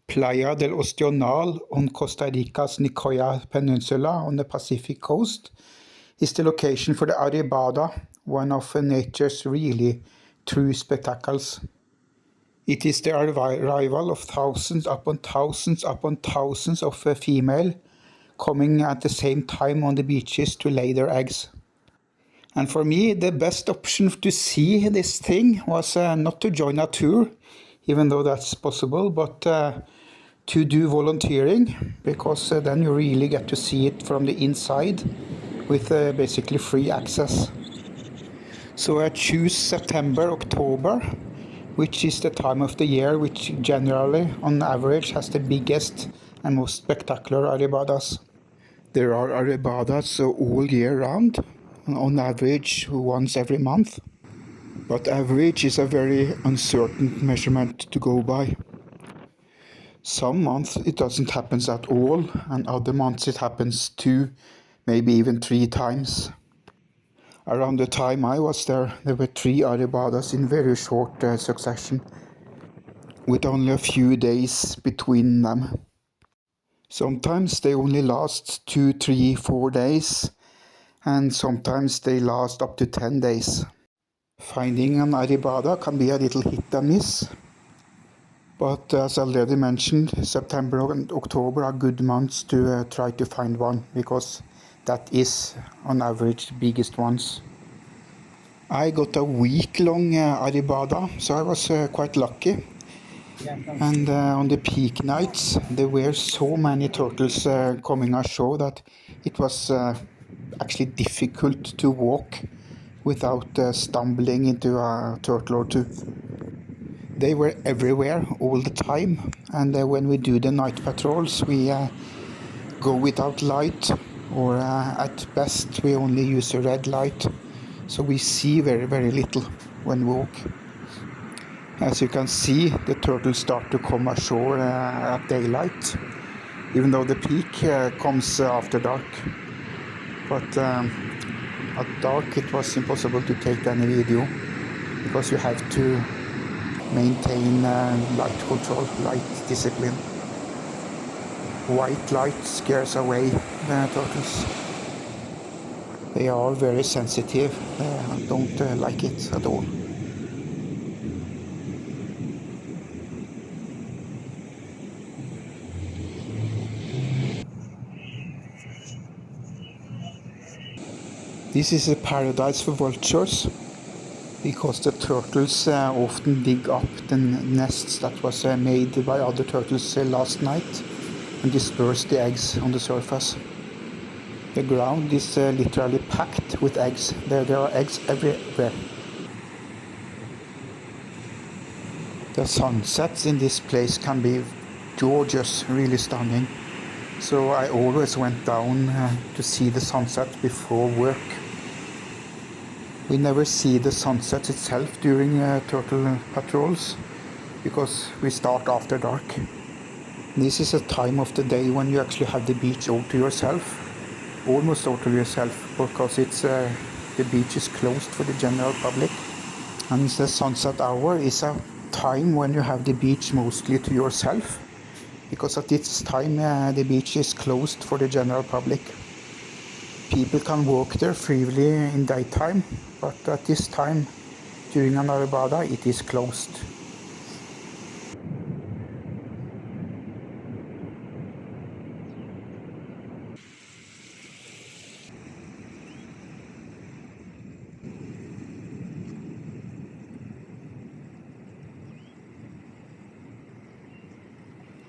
Playa Ostional on Costa Rica's Nicola Peninsula on the Pacific coast is the location for the Arribada, one of nature's really true spectacles. It is the arrival of thousands upon thousands upon thousands of female coming at the same time on the beaches to lay their eggs. And for me, the best option to see this thing was not to join a tour, even though that's possible, but to do volunteering, because then you really get to see it from the inside with basically free access. So I choose September, October, which is the time of the year which generally, on average, has the biggest and most spectacular arribadas. There are arribadas all year round, on average once every month. But average is a very uncertain measurement to go by. Some months it doesn't happen at all, and other months it happens 2, maybe even 3 times. Around the time I was there were 3 arribadas in very short succession, with only a few days between them. Sometimes they only last 2, 3, 4 days, and sometimes they last up to 10 days. Finding an arribada can be a little hit and miss. But as already mentioned, September and October are good months to try to find one, because that is on average the biggest ones. I got a week-long arribada, so I was quite lucky. And on the peak nights there were so many turtles coming ashore that it was actually difficult to walk without stumbling into a turtle or two. They were everywhere all the time, and when we do the night patrols we go without light, or at best we only use a red light, so we see very, very little when we walk. As you can see, the turtles start to come ashore at daylight, even though the peak comes after dark. But at dark it was impossible to take any video, because you have to maintain light control, light discipline. White light scares away the turtles. They are very sensitive, don't like it at all. This is a paradise for vultures, because the turtles often dig up the nests that was made by other turtles last night and disperse the eggs on the surface. The ground is literally packed with eggs. There are eggs everywhere. The sunsets in this place can be gorgeous, really stunning. So I always went down to see the sunset before work. We never see the sunset itself during turtle patrols, because we start after dark. This is a time of the day when you actually have the beach all to yourself, almost all to yourself, because the beach is closed for the general public. And the sunset hour is a time when you have the beach mostly to yourself, because at this time the beach is closed for the general public. People can walk there freely in daytime, but at this time during an arribada it is closed.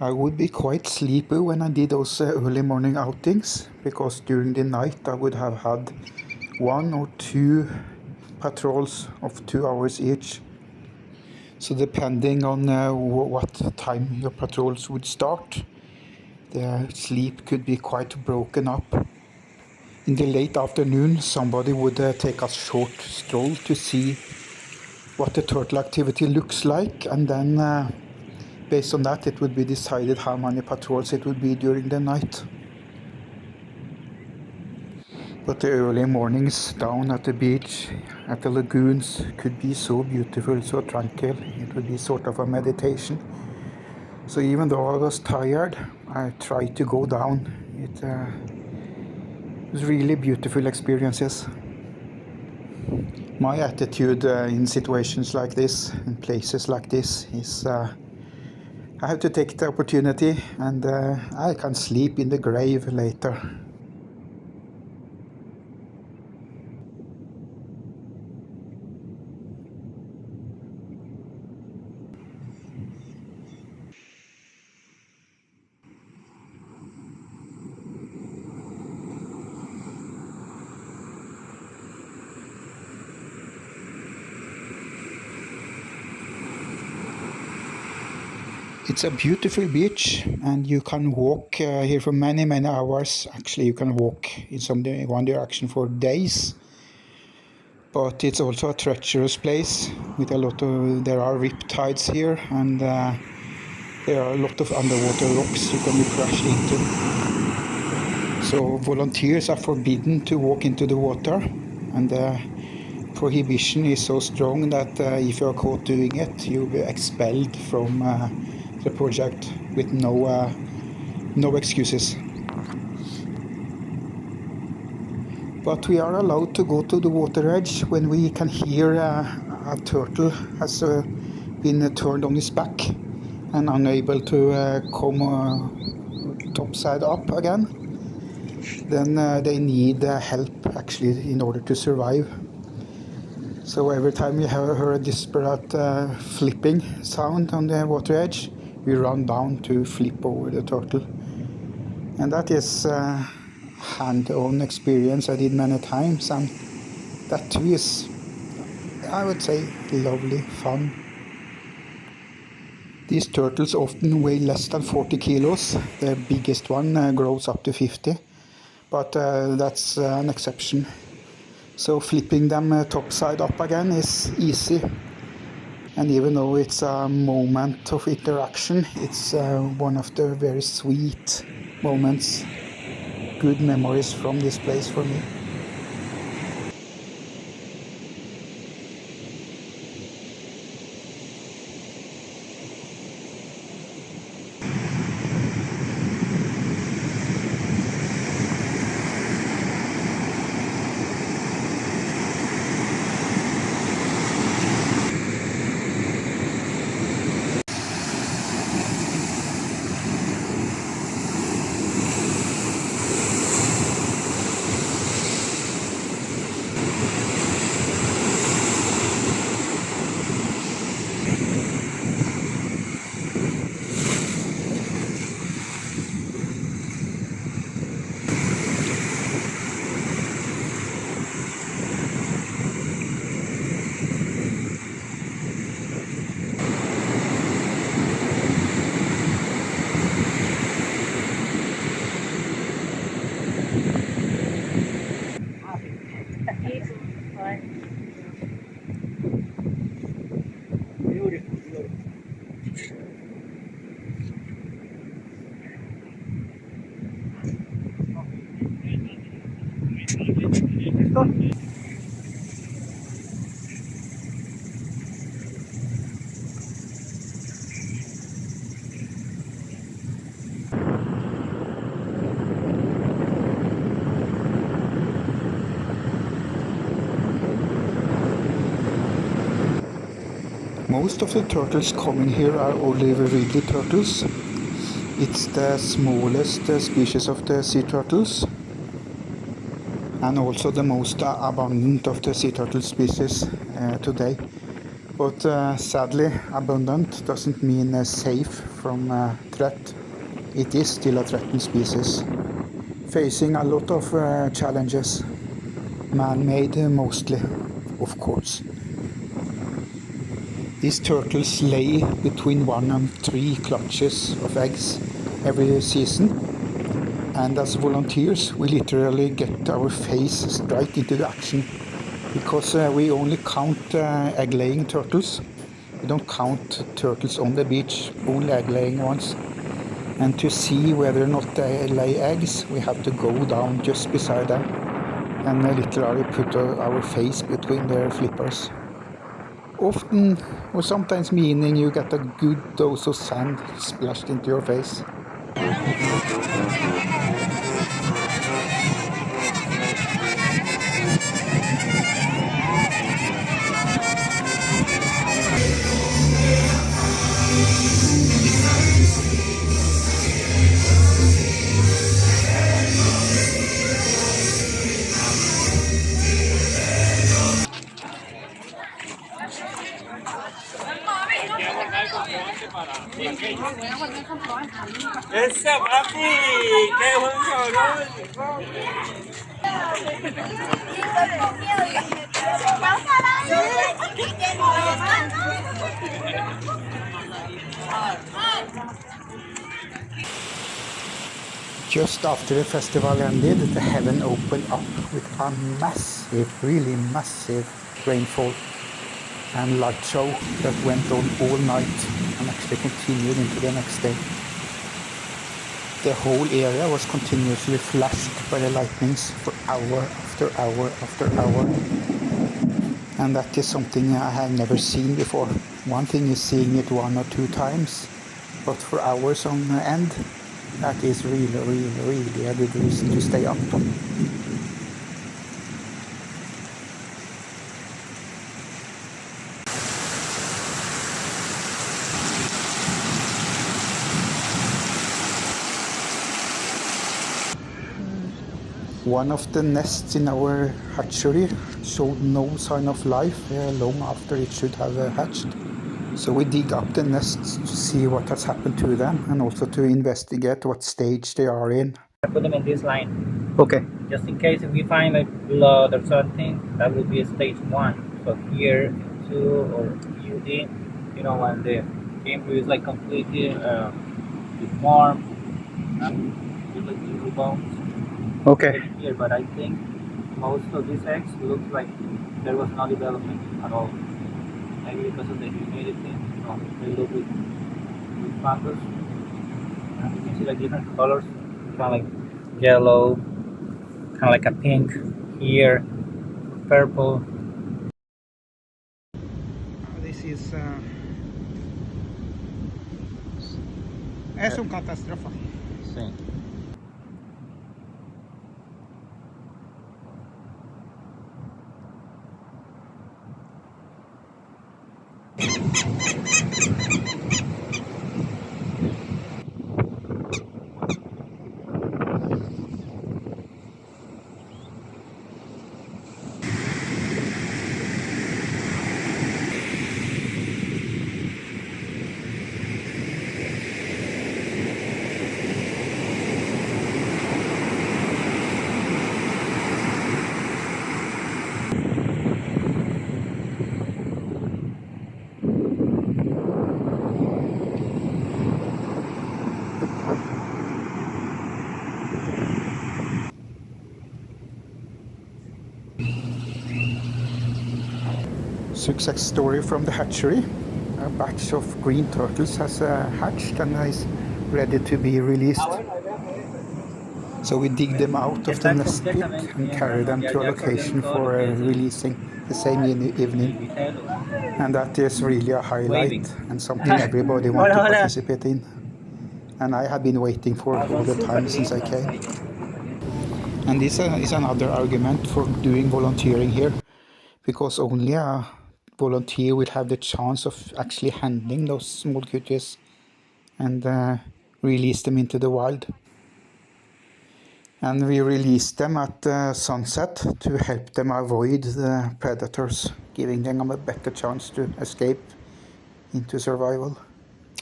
I would be quite sleepy when I did those early morning outings, because during the night I would have had 1 or 2 patrols of 2 hours each. So depending on what time your patrols would start, the sleep could be quite broken up. In the late afternoon somebody would take a short stroll to see what the turtle activity looks like, and then based on that it would be decided how many patrols it would be during the night. But the early mornings down at the beach, at the lagoons, could be so beautiful, so tranquil. It would be sort of a meditation. So even though I was tired, I tried to go down. It was really beautiful experiences. My attitude in situations like this, in places like this, is I have to take the opportunity, and I can sleep in the grave later. It's a beautiful beach, and you can walk here for many, many hours. Actually, you can walk in one direction for days. But it's also a treacherous place with there are riptides here, and there are a lot of underwater rocks you can be crashed into. So volunteers are forbidden to walk into the water, and the prohibition is so strong that if you are caught doing it, you'll be expelled from the project with no excuses. But we are allowed to go to the water edge when we can hear a turtle has been turned on his back and unable to come topside up again. Then they need help actually in order to survive. So every time we hear a disparate flipping sound on the water edge, we run down to flip over the turtle. And that is hand-on experience I did many times, and that too is, I would say, lovely fun. These turtles often weigh less than 40 kilos. The biggest one grows up to 50, but that's an exception. So flipping them topside up again is easy. And even though it's a moment of interaction, it's one of the very sweet moments, good memories from this place for me. Most of the turtles coming here are Oliver Ridley turtles. It's the smallest species of the sea turtles, and also the most abundant of the sea turtle species today. But sadly, abundant doesn't mean safe from threat. It is still a threatened species, facing a lot of challenges, man-made mostly, of course. These turtles lay between 1 and 3 clutches of eggs every season, and as volunteers we literally get our face straight into the action, because we only count egg-laying turtles. We don't count turtles on the beach, only egg-laying ones. And to see whether or not they lay eggs, we have to go down just beside them and literally put our face between their flippers. Often, or sometimes meaning you get a good dose of sand splashed into your face. Ese papi, qué buen cabrón. Just after the festival ended, the heaven opened up with a massive, really massive rainfall and light show that went on all night and actually continued into the next day. The whole area was continuously flashed by the lightnings for hour after hour after hour. And that is something I have never seen before. One thing is seeing it 1 or 2 times, but for hours on end, that is really, really, really a good reason to stay up. One of the nests in our hatchery showed no sign of life long after it should have hatched. So we dig up the nests to see what has happened to them and also to investigate what stage they are in. I put them in this line. Okay. Just in case if we find like blood or something, that would be a stage 1. So here, 2 or UD, you know, when the embryo is like completely deformed, with like little bones. Okay. Here, but I think most of these eggs look like there was no development at all. Maybe because of the humidity, you know, they look with fungus. And you can see like different colors, kind of like yellow, kind of like a pink here, purple. This is es un catastrofe. Sí. Success story from the hatchery. A batch of green turtles has hatched and is ready to be released. So we dig them out of the nest pit and carry them to a location for releasing the same evening. And that is really a highlight and something everybody wants to participate in. And I have been waiting for all the time since I came. And this is another argument for doing volunteering here, because only a volunteer will have the chance of actually handling those small cuties and release them into the wild. And we release them at sunset to help them avoid the predators, giving them a better chance to escape into survival.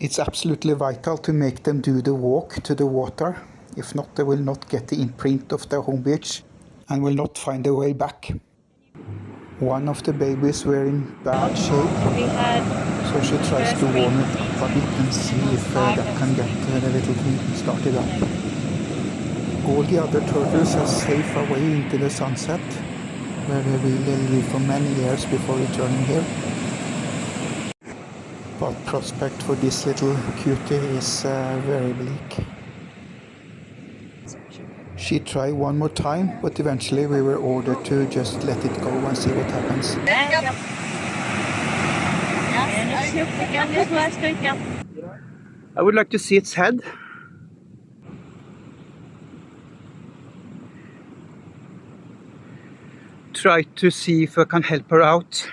It's absolutely vital to make them do the walk to the water. If not, they will not get the imprint of their home beach and will not find their way back. One of the babies were in bad shape, so she tries to warm it up a bit and see if that can get the little thing started up. All the other turtles are safe away into the sunset, where they will live for many years before returning here. But prospect for this little cutie is very bleak. She tried one more time, but eventually we were ordered to just let it go and see what happens. I would like to see its head. Try to see if I can help her out.